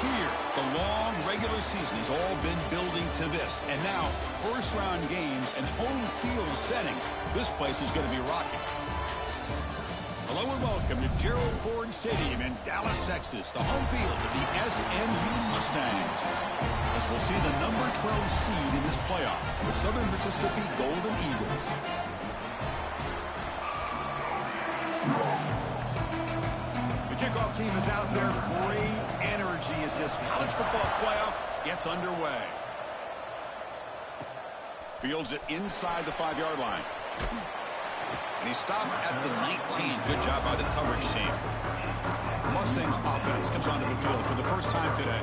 here. The long regular season has all been building to this. And now, first-round games and home field settings. This place is going to be rocking. Hello and welcome to Gerald Ford Stadium in Dallas, Texas, the home field of the SMU Mustangs. As we'll see the number 12 seed in this playoff, the Southern Mississippi Golden Eagles. The kickoff team is out there. Great energy as this college football playoff gets underway. Fields it inside the 5-yard line. And he stopped at the 19. Good job by the coverage team. The Mustangs offense comes onto the field for the first time today.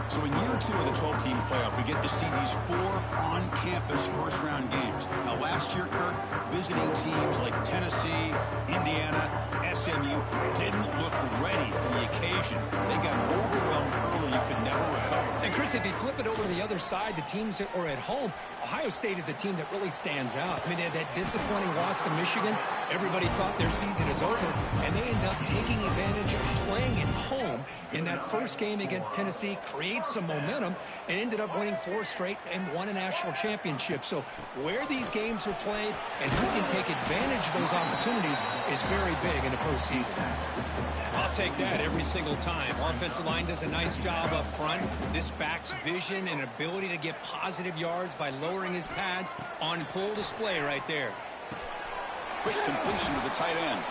So in year 2 of the 12-team playoff, we get to see these 4 on-campus first-round games. Now, last year, Kirk, visiting teams like Tennessee, Indiana, SMU didn't look ready for the occasion. They got overwhelmed early. You could never recover. And, Chris, if you flip it over to the other side, the teams that were at home, Ohio State is a team that really stands out. I mean, they had that disappointing loss to Michigan. Everybody thought their season is over, and they end up taking advantage of playing at home in that first game against Tennessee, create some momentum, and ended up winning 4 straight and won a national championship. So where these games are played and who can take advantage of those opportunities is very big in the postseason. I'll take that every single time. Offensive line does a nice job up front. This back's vision and ability to get positive yards by lowering his pads on full display right there. Quick completion to the tight end.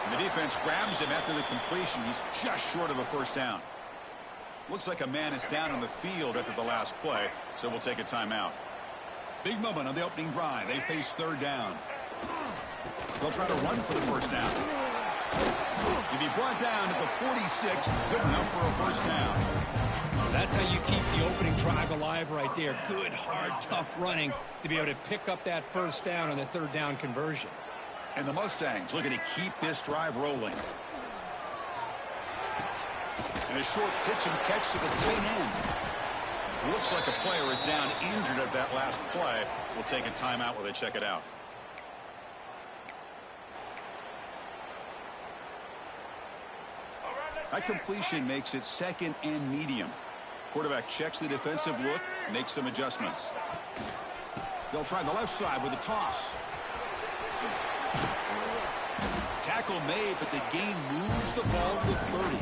And the defense grabs him after the completion. He's just short of a first down. Looks like a man is down on the field after the last play, so we'll take a timeout. Big moment on the opening drive. They face 3rd down. They'll try to run for the first down. If he brought down at the 46, good enough for a first down. That's how you keep the opening drive alive right there. Good, hard, tough running to be able to pick up that first down on the 3rd down conversion. And the Mustangs looking to keep this drive rolling. And a short pitch and catch to the tight end. Looks like a player is down injured at that last play. We'll take a timeout while they check it out. That completion makes it 2nd and medium. Quarterback checks the defensive look, makes some adjustments. They'll try the left side with a toss. Tackle made, but the gain moves the ball to 30.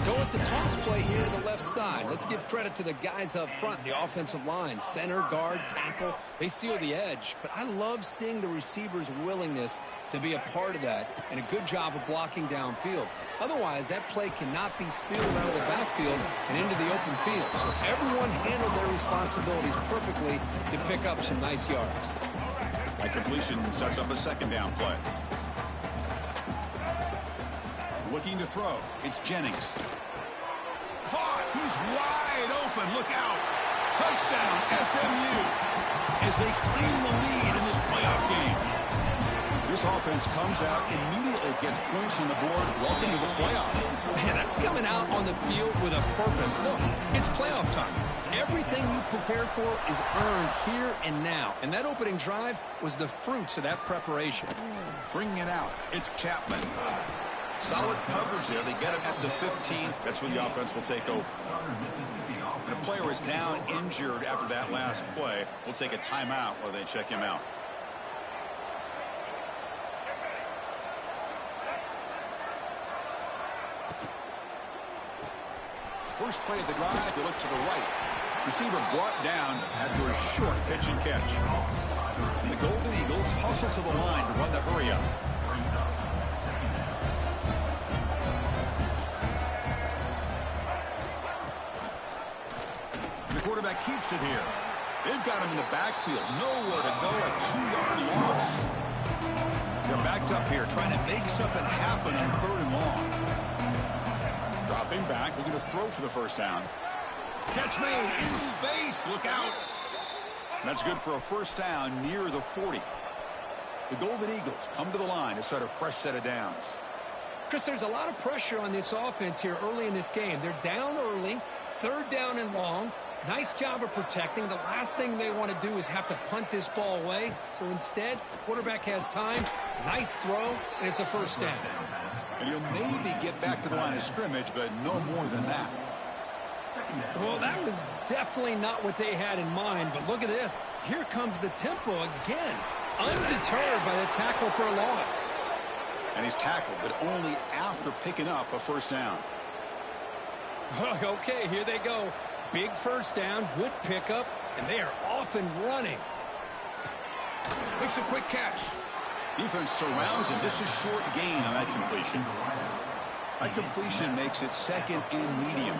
Go with the toss play here to the left side. Let's give credit to the guys up front, the offensive line, center, guard, tackle. They seal the edge. But I love seeing the receiver's willingness to be a part of that and a good job of blocking downfield. Otherwise, that play cannot be spilled out of the backfield and into the open field. So everyone handled their responsibilities perfectly to pick up some nice yards. That completion sets up a 2nd down play. Looking to throw. It's Jennings. Caught. He's wide open. Look out. Touchdown, SMU. As they claim the lead in this playoff game. This offense comes out, immediately gets points on the board. Welcome to the playoff. Man, that's coming out on the field with a purpose. Look, it's playoff time. Everything you prepared for is earned here and now. And that opening drive was the fruits of that preparation. Bringing it out. It's Chapman. Solid coverage there. They get him at the 15. That's where the offense will take over. And a player is down injured after that last play. We'll take a timeout while they check him out. First play of the drive, they look to the right. Receiver brought down after a short pitch and catch. And the Golden Eagles hustle to the line to run the hurry up. And the quarterback keeps it here. They've got him in the backfield. Nowhere to go, a 2-yard loss. They're backed up here trying to make something happen on 3rd and long. Dropping back, looking to throw for the first down. Catch made in space. Look out. That's good for a first down near the 40. The Golden Eagles come to the line to start a fresh set of downs. Chris, there's a lot of pressure on this offense here early in this game. They're down early, 3rd down and long. Nice job of protecting. The last thing they want to do is have to punt this ball away. So instead, the quarterback has time. Nice throw, and it's a first down. And you'll maybe get back to the line of scrimmage, but no more than that. Well, that was definitely not what they had in mind, but look at this. Here comes the tempo again. Undeterred by the tackle for a loss. And he's tackled, but only after picking up a first down. Okay, here they go. Big first down, good pickup, and they are off and running. Makes a quick catch. Defense surrounds him. Just a short gain on that completion. That completion makes it second and medium.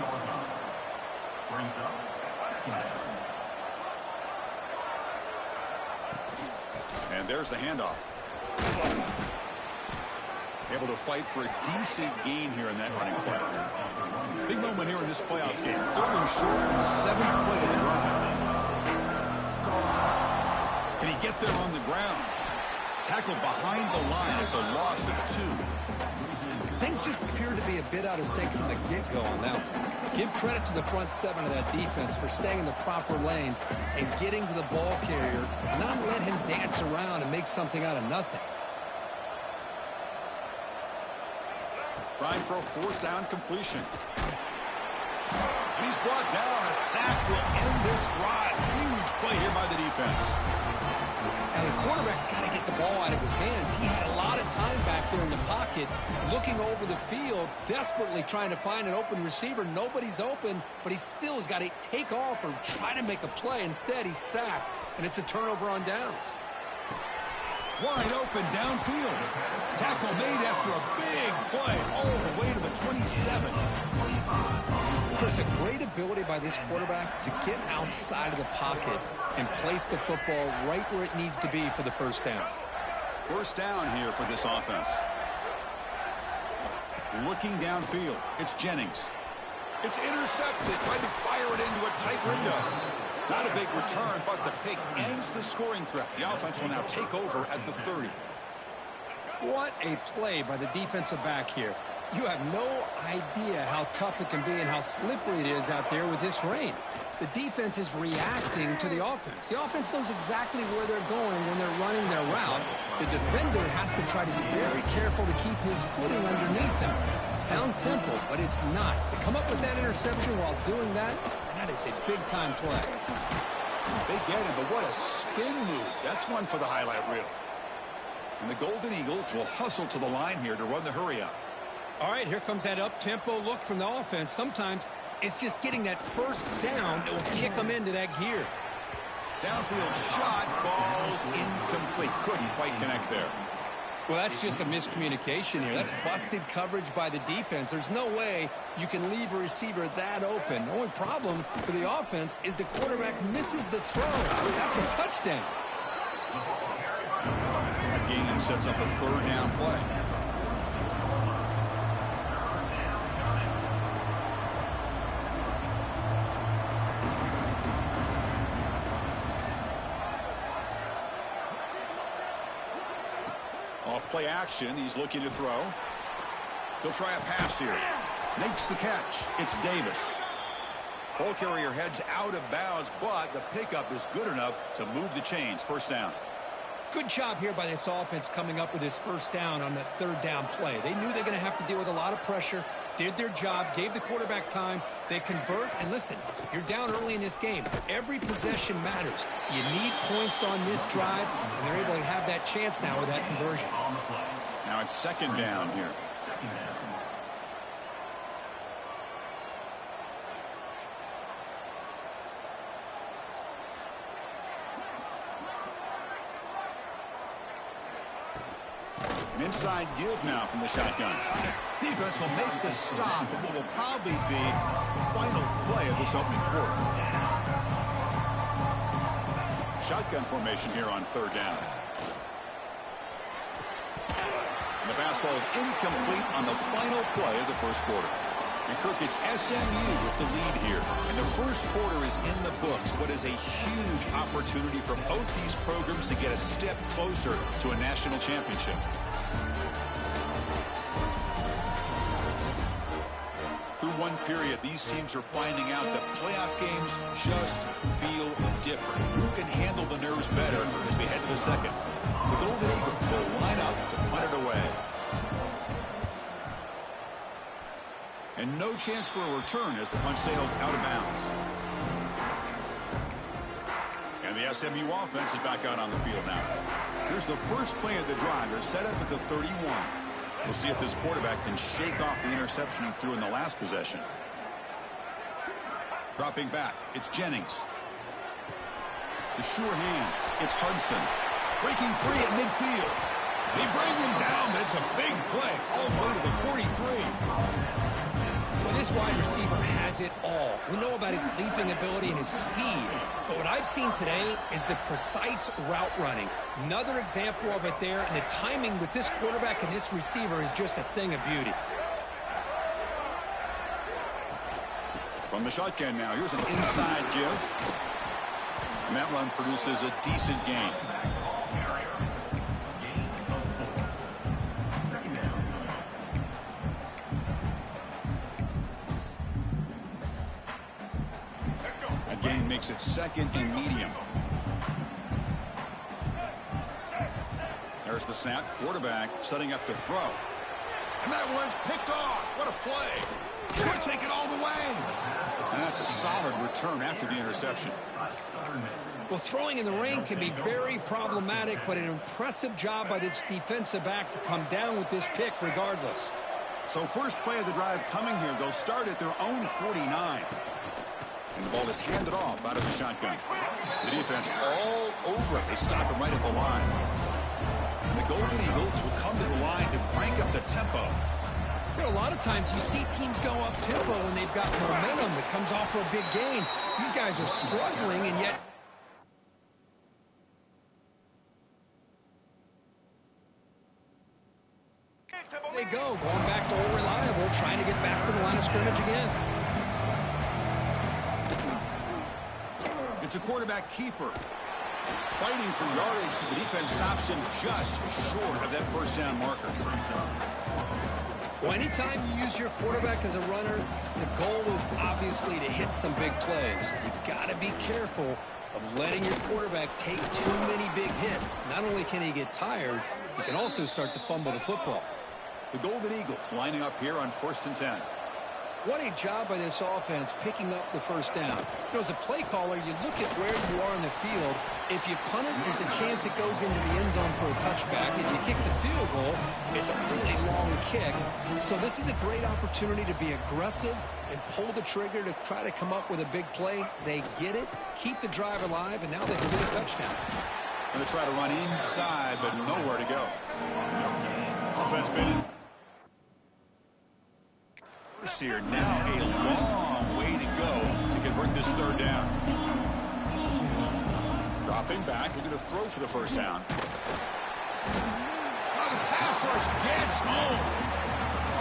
And there's the handoff. Able to fight for a decent gain here in that running play. Big moment here in this playoff game. Third and short on the 7th play of the drive. Can he get there on the ground? Tackled behind the line. It's a loss of 2. Things just appeared to be a bit out of sync from the get-go on that one. Give credit to the front 7 of that defense for staying in the proper lanes and getting to the ball carrier, not let him dance around and make something out of nothing. Trying for a 4th down completion. And he's brought down. A sack will end this drive. Huge play here by the defense. And the quarterback's got to get the ball out of his hands. He had a lot of time back there in the pocket, looking over the field, desperately trying to find an open receiver. Nobody's open, but he still has got to take off or try to make a play. Instead, he's sacked, and it's a turnover on downs. Wide open downfield. Tackle made after a big play all the way to the 27. Chris, a great ability by this quarterback to get outside of the pocket and place the football right where it needs to be for the first down. First down here for this offense. Looking downfield. It's Jennings. It's intercepted. Tried to fire it into a tight window. Not a big return, but the pick ends the scoring threat. The offense will now take over at the 30. What a play by the defensive back here. You have no idea how tough it can be and how slippery it is out there with this rain. The defense is reacting to the offense. The offense knows exactly where they're going when they're running their route. The defender has to try to be very careful to keep his footing underneath him. Sounds simple, but it's not. To come up with that interception while doing that, that is a big-time play. They get him, but what a spin move. That's one for the highlight reel. And the Golden Eagles will hustle to the line here to run the hurry-up. All right, here comes that up-tempo look from the offense. Sometimes it's just getting that first down that will kick them into that gear. Downfield shot, falls incomplete. Couldn't quite connect there. Well, that's just a miscommunication here. That's busted coverage by the defense. There's no way you can leave a receiver that open. The only problem for the offense is the quarterback misses the throw. That's a touchdown. That gain sets up a 3rd down play. Off-play action. He's looking to throw. He'll try a pass here. Makes the catch. It's Davis. Ball carrier heads out of bounds, but the pickup is good enough to move the chains. First down. Good job here by this offense coming up with this first down on that 3rd down play. They knew they're going to have to deal with a lot of pressure, did their job, gave the quarterback time. They convert, and listen, you're down early in this game. Every possession matters. You need points on this drive, and they're able to have that chance now with that conversion. Now it's 2nd down here. An inside give now from the shotgun. Defense will make the stop, and what will probably be the final play of this opening quarter. Shotgun formation here on 3rd down. And the pass ball is incomplete on the final play of the first quarter. And Kirk, it's SMU with the lead here. And the first quarter is in the books. What is a huge opportunity for both these programs to get a step closer to a national championship. Through one period, these teams are finding out that playoff games just feel different. Who can handle the nerves better as we head to the second? The Golden Eagles will line up to punt it away. And no chance for a return as the punt sails out of bounds. And the SMU offense is back out on the field now. Here's the first play of the drive. They're set up at the 31. We'll see if this quarterback can shake off the interception he threw in the last possession. Dropping back, it's Jennings. The sure hands, it's Hudson. Breaking free at midfield. He brings him down, but it's a big play all the way to the 43. Well, this wide receiver has it all. We know about his leaping ability and his speed, but what I've seen today is the precise route running. Another example of it there, and the timing with this quarterback and this receiver is just a thing of beauty. From the shotgun now, here's an inside give. And that run produces a decent gain. Gain makes it second and medium. There's the snap. Quarterback setting up to throw. And that one's picked off. What a play. Could take it all the way. And that's a solid return after the interception. Well, throwing in the rain can be very problematic, but an impressive job by this defensive back to come down with this pick regardless. So first play of the drive coming here. They'll start at their own 49. And the ball is handed off out of the shotgun. The defense all over it. They stop him right at the line. And the Golden Eagles will come to the line to crank up the tempo. You know, a lot of times you see teams go up tempo when they've got momentum that comes off for a big gain. These guys are struggling, and yet they go, going back to old reliable, trying to get back to the line of scrimmage again. It's a quarterback keeper. Fighting for yardage, but the defense stops him just short of that first down marker. Well, anytime you use your quarterback as a runner, the goal is obviously to hit some big plays. You've got to be careful of letting your quarterback take too many big hits. Not only can he get tired, he can also start to fumble the football. The Golden Eagles lining up here on 1st and 10. What a job by this offense picking up the first down. You know, as a play caller, you look at where you are in the field. If you punt it, there's a chance it goes into the end zone for a touchback. If you kick the field goal, it's a really long kick. So this is a great opportunity to be aggressive and pull the trigger to try to come up with a big play. They get it, keep the drive alive, and now they can get a touchdown. Going to try to run inside, but nowhere to go. Offense been in. Here now a long way to go to convert this third down. Dropping back, looking to throw for the first down. Oh, the pass rush gets home.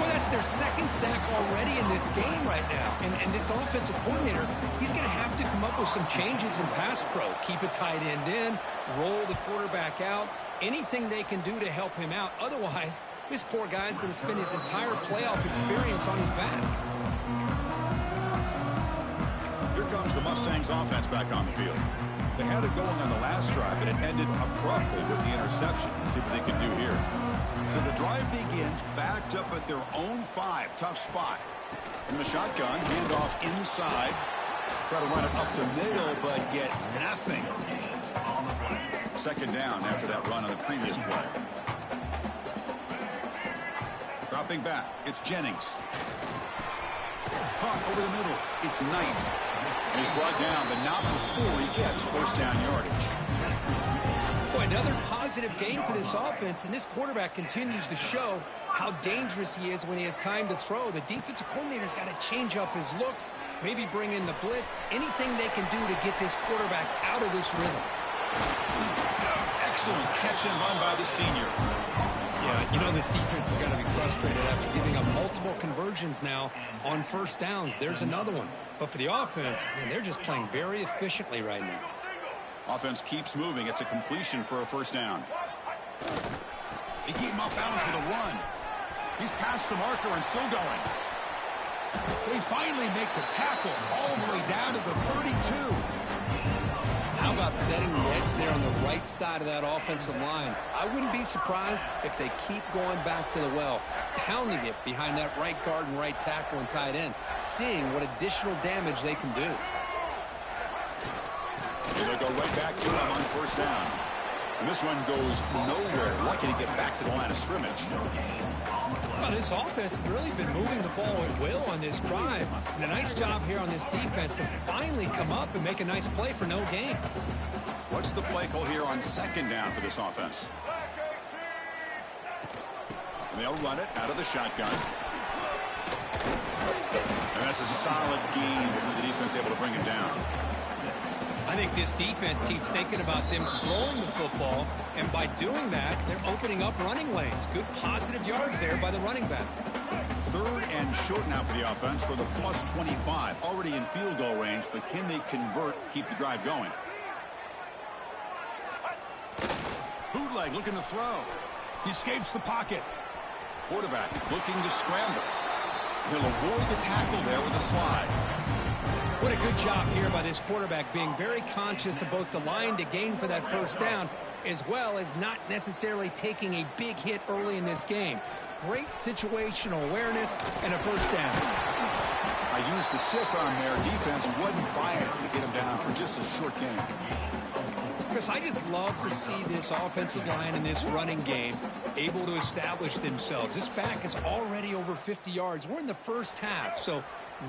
Well, that's their second sack already in this game right now. And this offensive coordinator, he's going to have to come up with some changes in pass pro. Keep a tight end in, roll the quarterback out. Anything they can do to help him out. Otherwise, this poor guy's going to spend his entire playoff experience on his back. Here comes the Mustangs offense back on the field. They had it going on the last drive, but it ended abruptly with the interception. Let's see what they can do here. So the drive begins backed up at their own 5. Tough spot. In the shotgun, handoff inside. Try to run it up the middle, but get nothing. Second down after that run on the previous play. Dropping back, it's Jennings. Caught over the middle, it's Knight. And he's brought down, but not before he gets first down yardage. Boy, another positive game for this offense, and this quarterback continues to show how dangerous he is when he has time to throw. The defensive coordinator's got to change up his looks, maybe bring in the blitz, anything they can do to get this quarterback out of this rhythm. Excellent catch and run by the senior. Yeah, you know this defense has got to be frustrated after giving up multiple conversions now on first downs. There's another one. But for the offense, man, they're just playing very efficiently right now. Offense keeps moving. It's a completion for a first down. They keep him off bounds with a run. He's past the marker and still going. They finally make the tackle all the way down to the 32. How about setting the edge there on the right side of that offensive line? I wouldn't be surprised if they keep going back to the well, pounding it behind that right guard and right tackle and tight end, seeing what additional damage they can do. And they go right back to him on first down. And this one goes nowhere. Lucky to get back to the line of scrimmage. Well, this offense has really been moving the ball at will on this drive. And a nice job here on this defense to finally come up and make a nice play for no gain. What's the play call here on second down for this offense? And they'll run it out of the shotgun. And that's a solid gain for the defense able to bring it down. I think this defense keeps thinking about them throwing the football, and by doing that, they're opening up running lanes. Good positive yards there by the running back. Third and short now for the offense for the plus 25. Already in field goal range, but can they convert, keep the drive going? Bootleg looking to throw. He escapes the pocket. Quarterback looking to scramble. He'll avoid the tackle there with a slide. What a good job here by this quarterback, being very conscious of both the line to gain for that first down, as well as not necessarily taking a big hit early in this game. Great situational awareness and a first down. I used the stiff arm there. Defense wasn't buying it to get him down for just a short game. Chris, I just love to see this offensive line and this running game able to establish themselves. This back is already over 50 yards. We're in the first half, so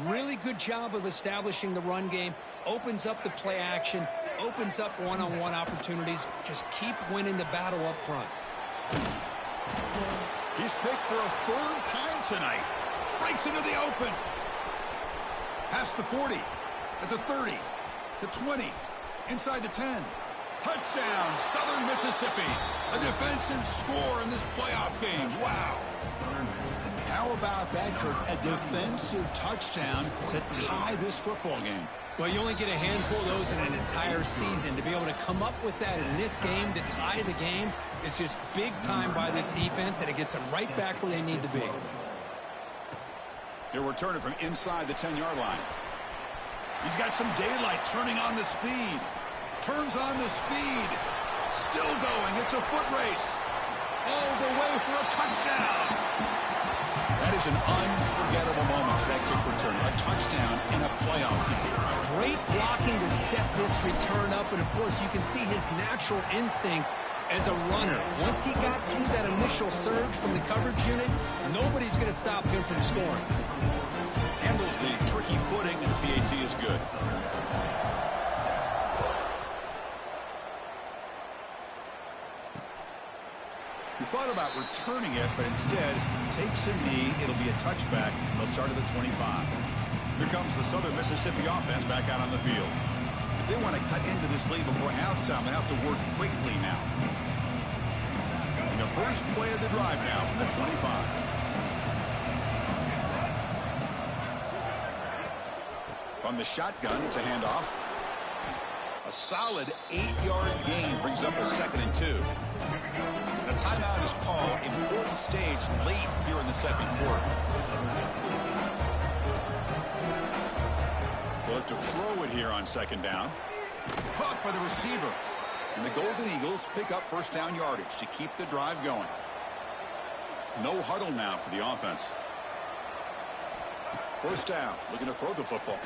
really good job of establishing the run game. Opens up the play action, opens up one-on-one opportunities. Just keep winning the battle up front. He's picked for a third time tonight. Breaks into the open. Past the 40, at the 30, the 20, inside the 10. Touchdown, Southern Mississippi. A defensive score in this playoff game. Wow. How about that, Kirk? A defensive touchdown to tie this football game. Well, you only get a handful of those in an entire season. To be able to come up with that in this game, to tie the game, is just big time by this defense, and it gets them right back where they need to be. He'll return it from inside the 10-yard line. He's got some daylight, turning on the speed. Turns on the speed. Still going. It's a foot race. All the way for a touchdown. That is an unforgettable moment for that kick return. A touchdown in a playoff game. Great blocking to set this return up, and of course you can see his natural instincts as a runner. Once he got through that initial surge from the coverage unit, nobody's going to stop him from scoring. Handles the tricky footing, and the PAT is good. He thought about returning it, but instead takes a knee. It'll be a touchback. They'll start at the 25. Here comes the Southern Mississippi offense back out on the field. If they want to cut into this lead before halftime, they have to work quickly now. And the first play of the drive now from the 25. From the shotgun, it's a handoff. A solid 8-yard gain brings up a 2nd and 2. The timeout is called. Important stage late here in the second quarter. They'll have to throw it here on second down. Caught by the receiver. And the Golden Eagles pick up first down yardage to keep the drive going. No huddle now for the offense. First down, looking to throw the football.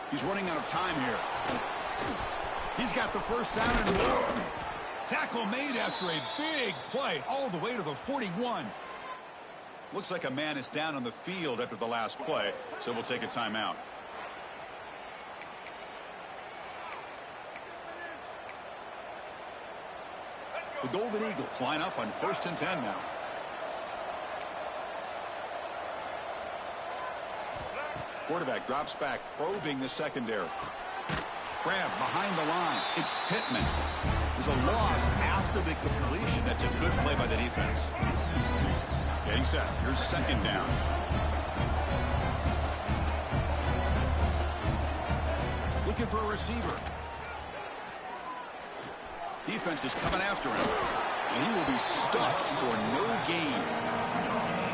He's running out of time here. He's got the first down and more. Tackle made after a big play all the way to the 41. Looks like a man is down on the field after the last play, so we'll take a timeout. The Golden Eagles line up on 1st and 10 now. Quarterback drops back, probing the secondary. Grab behind the line. It's Pittman. There's a loss after the completion. That's a good play by the defense. Getting set. Here's second down. Looking for a receiver. Defense is coming after him. And he will be stuffed for no gain.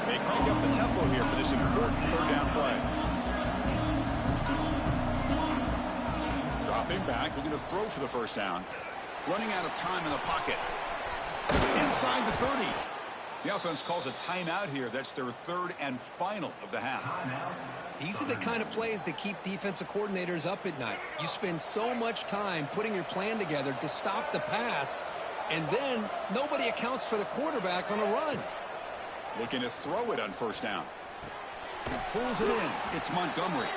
They crank up the tempo here for this important third down play. Stepping back, looking to throw for the first down. Running out of time in the pocket. Inside the 30. The offense calls a timeout here. That's their third and final of the half. These are the kind of plays that keep defensive coordinators up at night. You spend so much time putting your plan together to stop the pass, and then nobody accounts for the quarterback on a run. Looking to throw it on first down. Pulls it in. It's Montgomery.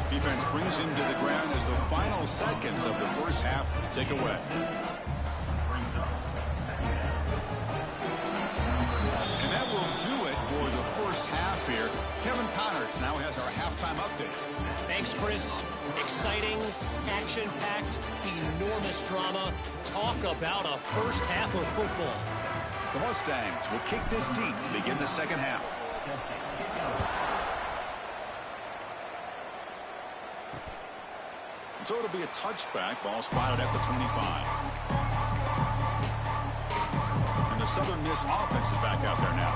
Defense brings him to the ground as the final seconds of the first half tick away. And that will do it for the first half here. Kevin Connors now has our halftime update. Thanks, Chris. Exciting, action-packed, enormous drama. Talk about a first half of football. The Mustangs will kick this deep to begin the second half. So it'll be a touchback. Ball spotted at the 25. And the Southern Miss offense is back out there now.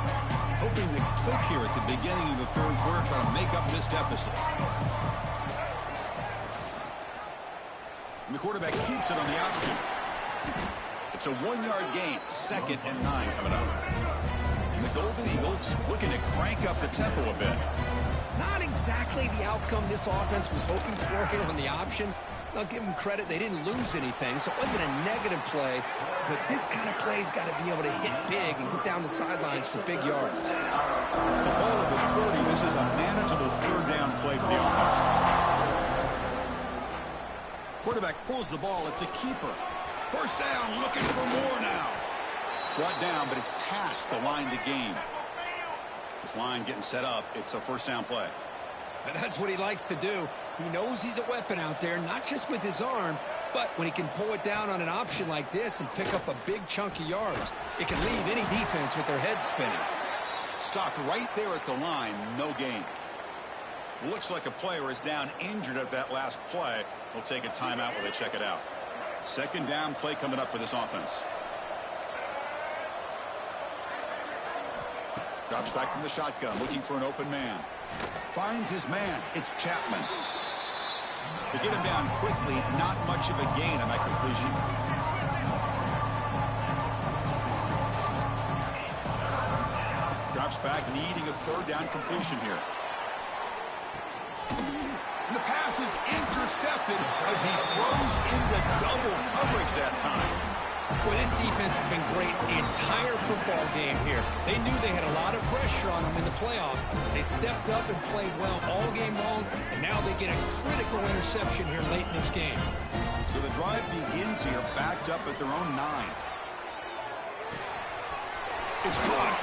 Hoping to click here at the beginning of the third quarter, trying to make up this deficit. And the quarterback keeps it on the option. It's a 1-yard gain. 2nd and 9 coming up. And the Golden Eagles looking to crank up the tempo a bit. Not exactly the outcome this offense was hoping for here on the option. I'll give them credit. They didn't lose anything, so it wasn't a negative play. But this kind of play's got to be able to hit big and get down the sidelines for big yards. So ball at the 30. This is a manageable third down play for the offense. Quarterback pulls the ball. It's a keeper. First down, looking for more now. Brought down, but it's past the line to gain. This line getting set up. It's a first down play. And that's what he likes to do. He knows he's a weapon out there, not just with his arm, but when he can pull it down on an option like this and pick up a big chunk of yards, it can leave any defense with their head spinning. Stopped right there at the line, no gain. Looks like a player is down injured at that last play. We'll take a timeout while they check it out. Second down play coming up for this offense. Drops back from the shotgun, looking for an open man. Finds his man. It's Chapman. To get him down quickly, not much of a gain on that completion. Drops back, needing a third down completion here. And the pass is intercepted as he throws into double coverage that time. Boy, this defense has been great the entire football game here. They knew they had a lot of pressure on them in the playoff. They stepped up and played well all game long, and now they get a critical interception here late in this game. So the drive begins here, backed up at their own 9. It's caught.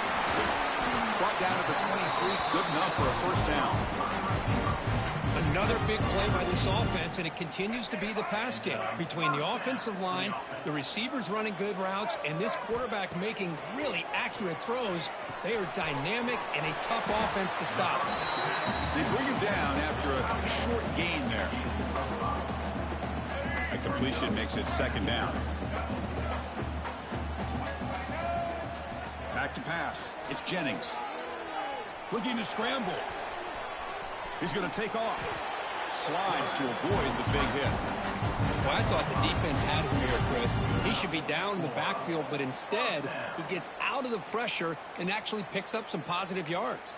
Brought down at the 23, good enough for a first down. Another big play by this offense, and it continues to be the pass game. Between the offensive line, the receivers running good routes, and this quarterback making really accurate throws, they are dynamic and a tough offense to stop. They bring him down after a short gain there. A completion makes it second down. Back to pass. It's Jennings. Looking to scramble. He's going to take off. Slides to avoid the big hit. Well, I thought the defense had him here, Chris. He should be down in the backfield, but instead, he gets out of the pressure and actually picks up some positive yards.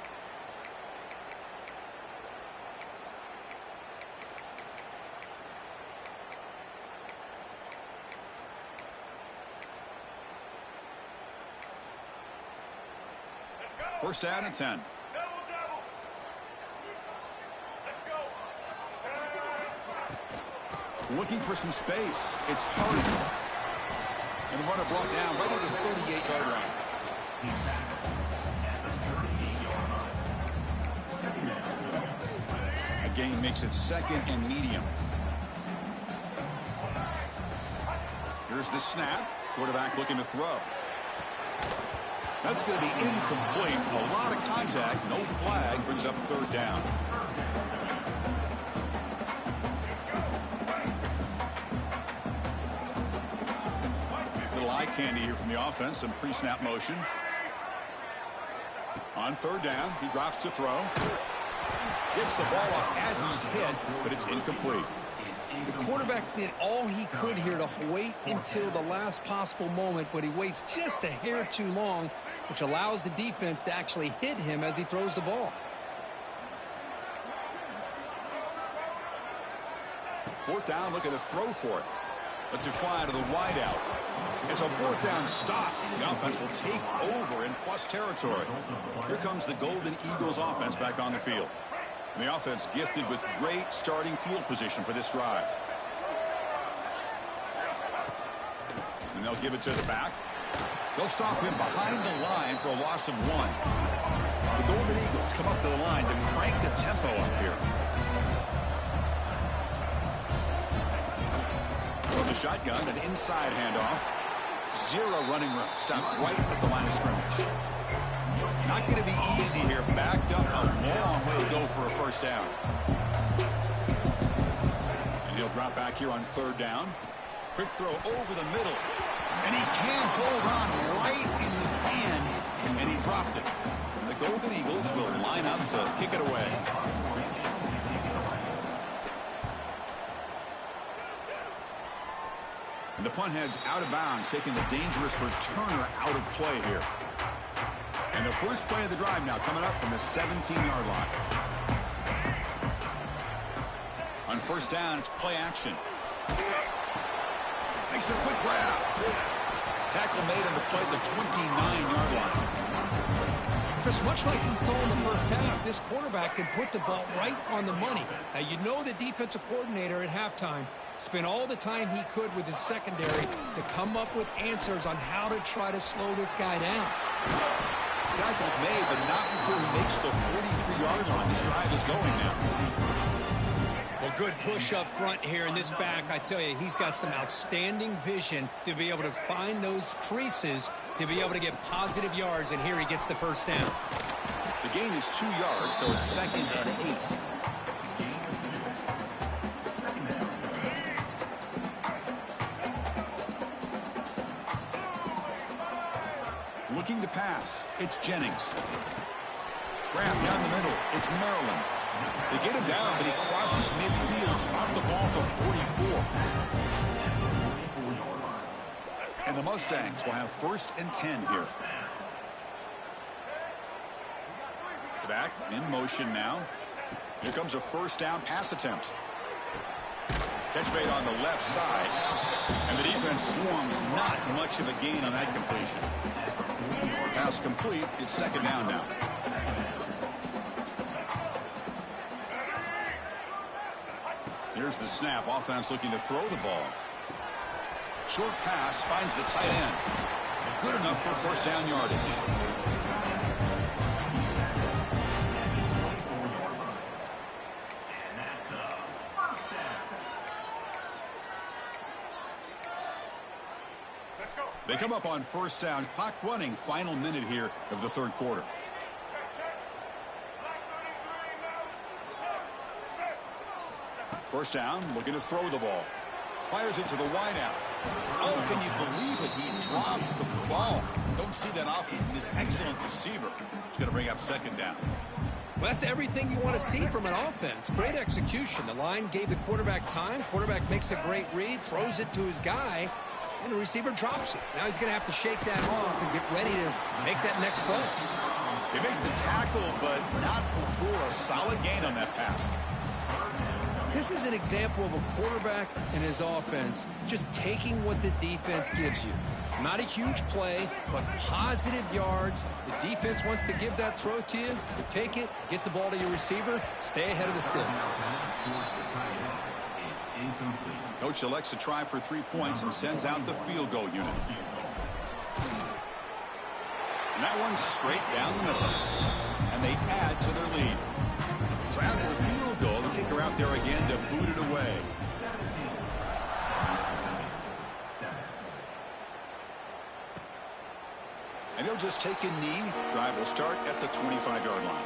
First down and 10. Looking for some space. It's Harden. And the runner brought down right at the 38-yard line. A gain makes it second and medium. Here's the snap. Quarterback looking to throw. That's going to be incomplete. A lot of contact. No flag. Brings up third down. Little eye candy here from the offense. Some pre-snap motion. On third down, he drops to throw. Gets the ball off as he's hit, but it's incomplete. The quarterback did all he could here to wait until the last possible moment, but he waits just a hair too long, which allows the defense to actually hit him as he throws the ball. Fourth down, looking to throw for it. Lets it fly to the wideout. It's a fourth down stop. The offense will take over in plus territory. Here comes the Golden Eagles offense back on the field. And the offense gifted with great starting field position for this drive. And they'll give it to the back. They'll stop him behind the line for a loss of 1. The Golden Eagles come up to the line to crank the tempo up here. From the shotgun, an inside handoff. 0 running room. Stopped right at the line of scrimmage. Not going to be easy here. Backed up a long way to go for a first down. And he'll drop back here on third down. Quick throw over the middle. And he can't hold on right in his hands. And he dropped it. And the Golden Eagles will line up to kick it away. And the punt heads out of bounds, taking the dangerous returner out of play here. And the first play of the drive now coming up from the 17-yard line. On first down, it's play action. Makes a quick grab. Tackle made on the play at the 29-yard line. Chris, much like we saw in the first half, this quarterback can put the ball right on the money. Now, you know the defensive coordinator at halftime spent all the time he could with his secondary to come up with answers on how to try to slow this guy down. Tackle's made, but not before he makes the 43-yard line. This drive is going now. Well, good push up front here in this back. I tell you, he's got some outstanding vision to be able to find those creases to be able to get positive yards, and here he gets the first down. The gain is 2 yards, so it's 2nd and 8. Looking to pass. It's Jennings. Grab down the middle. It's Maryland. They get him down, but he crosses midfield. Stop the ball to 44. And the Mustangs will have 1st and 10 here. The back in motion now. Here comes a first down pass attempt. Catch made on the left side. And the defense swarms. Not much of a gain on that completion. Pass complete. It's 2nd down now. Here's the snap. Offense looking to throw the ball. Short pass finds the tight end. Good enough for first down yardage. They come up on first down. Clock running. Final minute here of the 3rd quarter. First down, looking to throw the ball. Fires it to the wideout. Oh, can you believe it? He dropped the ball. Don't see that often from this excellent receiver. He's going to bring up 2nd down. Well, that's everything you want to see from an offense. Great execution. The line gave the quarterback time. Quarterback makes a great read, throws it to his guy, and the receiver drops it. Now he's going to have to shake that off and get ready to make that next play. They make the tackle, but not before a solid gain on that pass. This is an example of a quarterback and his offense just taking what the defense gives you. Not a huge play, but positive yards. The defense wants to give that throw to you. You take it, get the ball to your receiver, stay ahead of the sticks. Coach elects to try for 3 points and sends out the field goal unit. And that one's straight down the middle. And they add to their lead. So after the field goal, the kicker out there again to boot it away. And he'll just take a knee. Drive will start at the 25-yard line.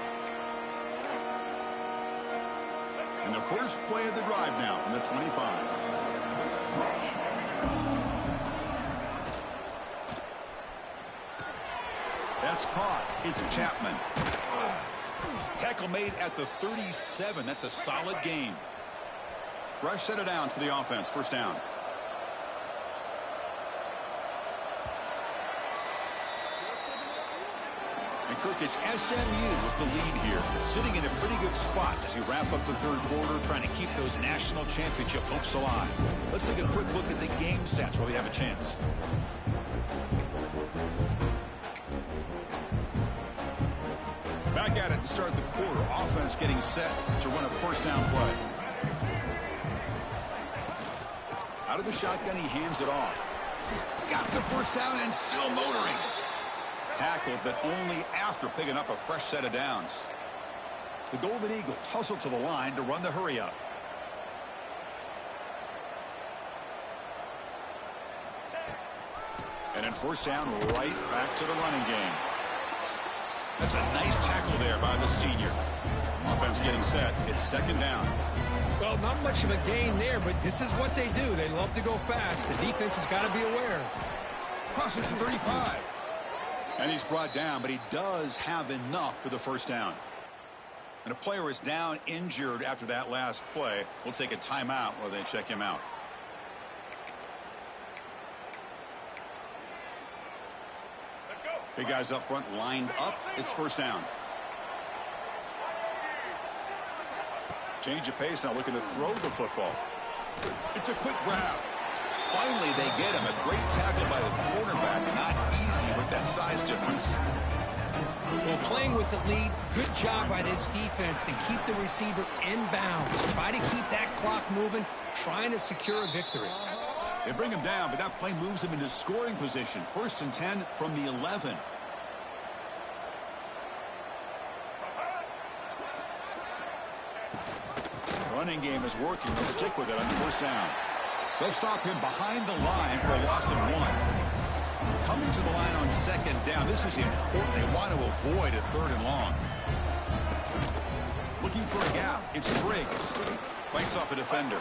And the first play of the drive now from the 25. That's caught. It's Chapman. Tackle made at the 37. That's a solid gain. Fresh set of downs for the offense. First down. And Kirk, it's SMU with the lead here, sitting in a pretty good spot as you wrap up the third quarter, trying to keep those national championship hopes alive. Let's take a quick look at the game stats while we have a chance. Back at it to start the quarter. Offense getting set to run a first down play. Out of the shotgun, he hands it off. He's got the first down and still motoring. Tackled, but only after picking up a fresh set of downs. The Golden Eagles hustle to the line to run the hurry up. And then first down, right back to the running game. That's a nice tackle there by the senior. Offense getting set. It's second down. Well, not much of a gain there, but this is what they do. They love to go fast. The defense has got to be aware. Crosses the 35. And he's brought down, but he does have enough for the first down. And a player is down injured after that last play. We'll take a timeout while they check him out. Big guys up front lined up. It's first down. Change of pace now, looking to throw the football. It's a quick grab. Finally, they get him. A great tackle by the quarterback. Not easy with that size difference. Well, playing with the lead, good job by this defense to keep the receiver in bounds. Try to keep that clock moving, trying to secure a victory. They bring him down, but that play moves him into scoring position. First and 10 from the 11. Running game is working. They'll stick with it on first down. They'll stop him behind the line for a loss of 1. Coming to the line on second down. This is important. They want to avoid a third and long. Looking for a gap. It's Briggs. Fights off a defender.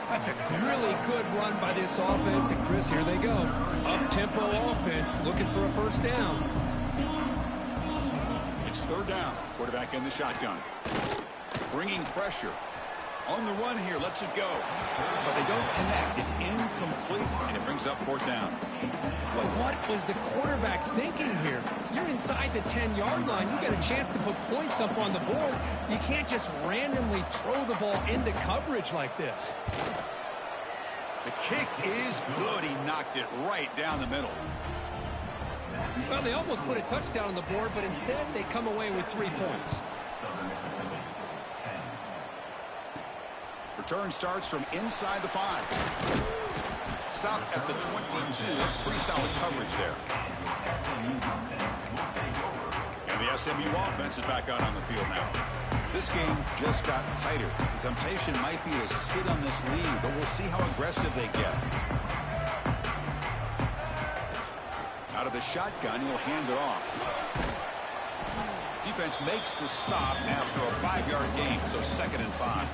That's a really good run by this offense. And, Chris, here they go. Up-tempo offense looking for a first down. It's third down. Quarterback in the shotgun. Bringing pressure. On the run here, lets it go. But they don't connect. It's incomplete, and it brings up fourth down. Well, what was the quarterback thinking here? You're inside the 10-yard line. You got a chance to put points up on the board. You can't just randomly throw the ball into coverage like this. The kick is good. He knocked it right down the middle. Well, they almost put a touchdown on the board, but instead they come away with 3 points. Return starts from inside the 5. Stop at the 22. That's pretty solid coverage there. And the SMU offense is back out on the field now. This game just got tighter. The temptation might be to sit on this lead, but we'll see how aggressive they get. Out of the shotgun, he'll hand it off. Defense makes the stop after a 5-yard gain, so second and 5.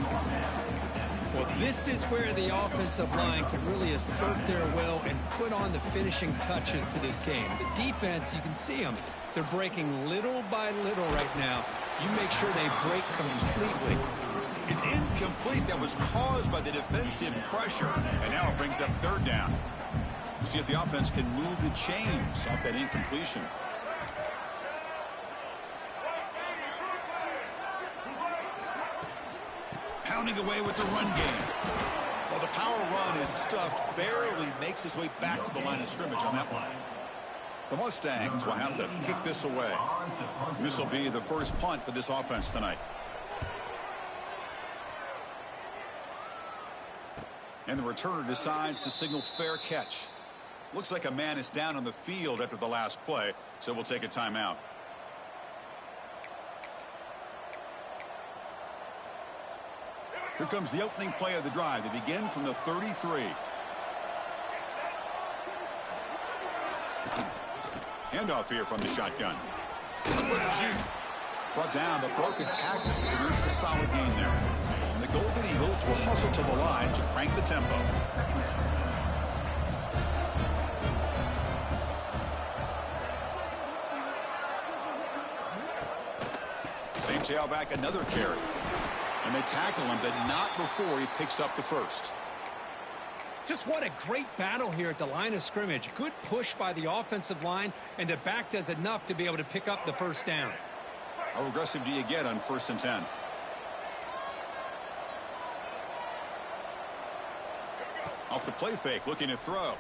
Well, this is where the offensive line can really assert their will and put on the finishing touches to this game. The defense, you can see them. They're breaking little by little right now. You make sure they break completely. It's incomplete. That was caused by the defensive pressure. And now it brings up third down. We'll see if the offense can move the chains off that incompletion. Pounding away with the run game. Well, the power run is stuffed, barely makes his way back to the line of scrimmage on that one. The Mustangs will have to kick this away. This will be the first punt for this offense tonight. And the returner decides to signal fair catch. Looks like a man is down on the field after the last play, so we'll take a timeout. Here comes the opening play of the drive. They begin from the 33. Handoff here from the shotgun. Brought down, but broken tackle. Here's a solid gain there. And the Golden Eagles will hustle to the line to crank the tempo. Same tailback, another carry. And they tackle him, but not before he picks up the first. Just what a great battle here at the line of scrimmage. Good push by the offensive line, and the back does enough to be able to pick up the first down. How aggressive do you get on 1st and 10? Off the play fake, looking to throw.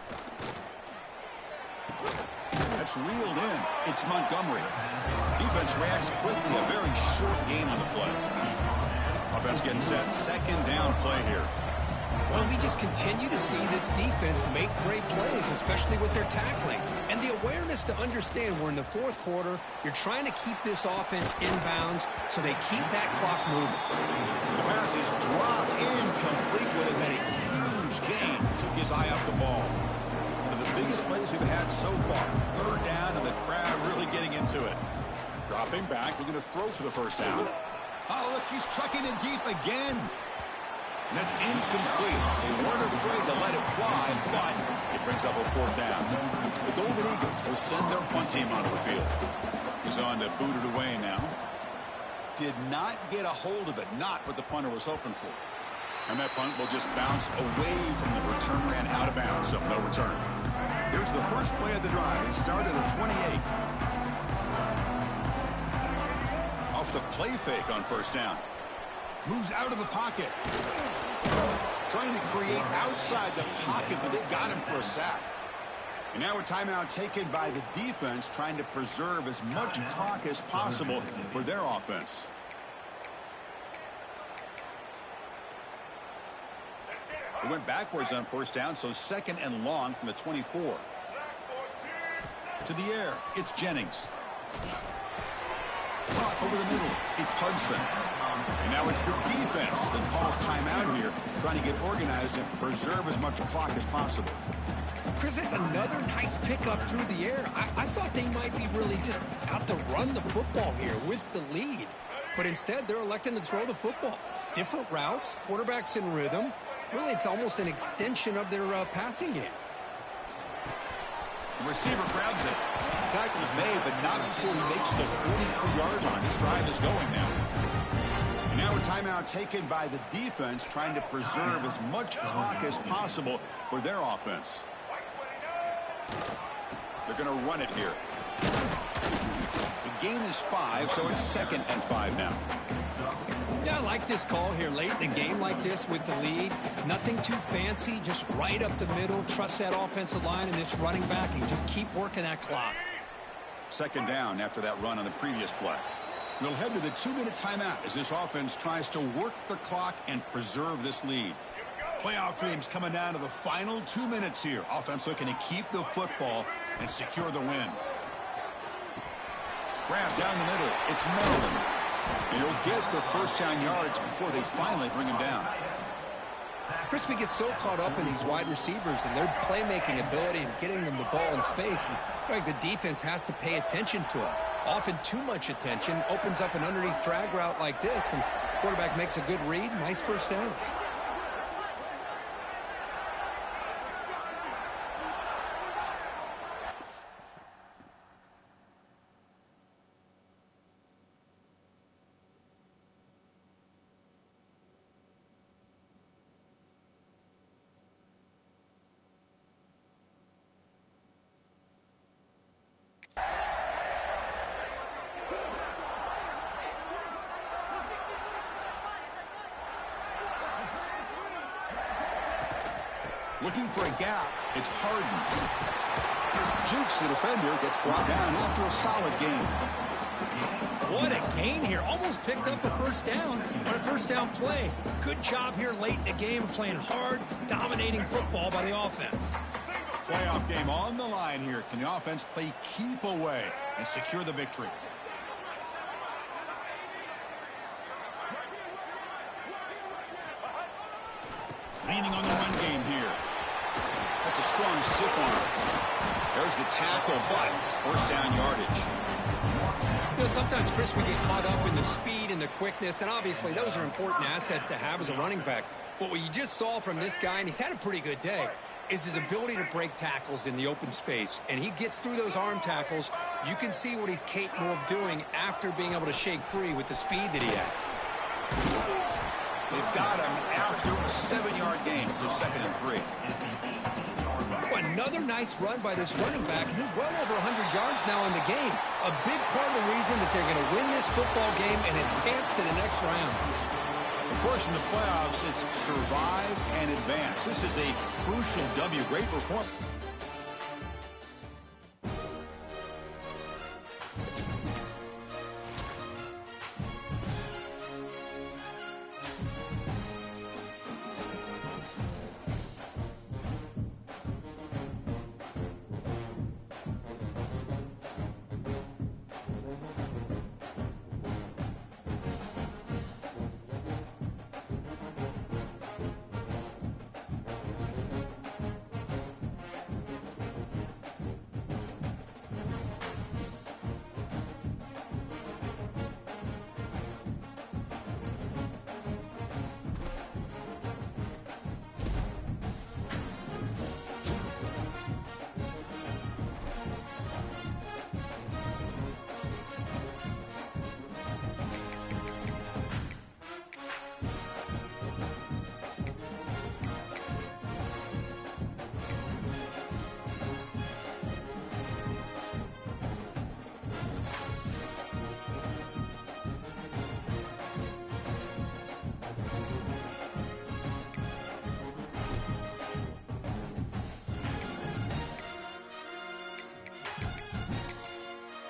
That's reeled in. It's Montgomery. Defense reacts quickly. A very short gain on the play. Offense getting set. 2nd down play here. Well, we just continue to see this defense make great plays, especially with their tackling. And the awareness to understand we're in the 4th quarter, you're trying to keep this offense in bounds so they keep that clock moving. The pass is dropped incomplete with a huge gain. Took his eye off the ball. One of the biggest plays we've had so far. 3rd down, and the crowd really getting into it. Dropping back, they're going to throw for the 1st down. Oh, look, he's trucking it deep again. And that's incomplete. They weren't afraid to let it fly, but it brings up a 4th down. The Golden Eagles will send their punt team onto the field. He's on to boot it away now. Did not get a hold of it, not what the punter was hoping for. And that punt will just bounce away from the returner and out of bounds, so no return. Here's the first play of the drive. It started at the 28. Off the play fake on 1st down. Moves out of the pocket. Trying to create outside the pocket, but they got him for a sack. And now a timeout taken by the defense, trying to preserve as much clock as possible for their offense. It went backwards on 1st down, so 2nd and long from the 24. To the air, it's Jennings. Over the middle, it's Hudson. And now it's the defense that calls timeout here, trying to get organized and preserve as much clock as possible. Chris, it's another nice pickup through the air. I thought they might be really just out to run the football here with the lead. But instead, they're electing to throw the football. Different routes, quarterbacks in rhythm. Really, it's almost an extension of their passing game. The receiver grabs it. Tackle's made, but not before he makes the 43-yard line. This drive is going now. And now a timeout taken by the defense, trying to preserve as much clock as possible for their offense. They're going to run it here. The gain is 5, so it's 2nd and 5 now. Yeah, I like this call here late in the game like this with the lead. Nothing too fancy, just right up the middle. Trust that offensive line and this running back and just keep working that clock. 2nd down after that run on the previous play. We'll head to the 2-minute timeout as this offense tries to work the clock and preserve this lead. Playoff dreams coming down to the final 2 minutes here. Offense looking to keep the football and secure the win. Grab down the middle. It's Maryland. And he'll get the 1st down yards before they finally bring him down. Chris, we get so caught up in these wide receivers and their playmaking ability and getting them the ball in space. And like the defense has to pay attention to them. Often too much attention opens up an underneath drag route like this, and quarterback makes a good read. Nice 1st down. Looking for a gap. It's Harden. Jukes the defender, gets brought down after a solid gain. What a gain here. Almost picked up a 1st down on a 1st down play. Good job here late in the game, playing hard, dominating football by the offense. Playoff game on the line here. Can the offense play keep away and secure the victory? Leaning on the run game here. That's a strong stiff arm. There's the tackle, but 1st down yardage. You know, sometimes, Chris, we get caught up in the speed and the quickness, and obviously those are important assets to have as a running back. But what you just saw from this guy, and he's had a pretty good day, is his ability to break tackles in the open space. And he gets through those arm tackles. You can see what he's capable of doing after being able to shake free with the speed that he has. They've got him after a 7-yard gain, so 2nd and 3. Another nice run by this running back. He's well over 100 yards now in the game. A big part of the reason that they're going to win this football game and advance to the next round. Of course, in the playoffs, it's survive and advance. This is a crucial W. Great performance.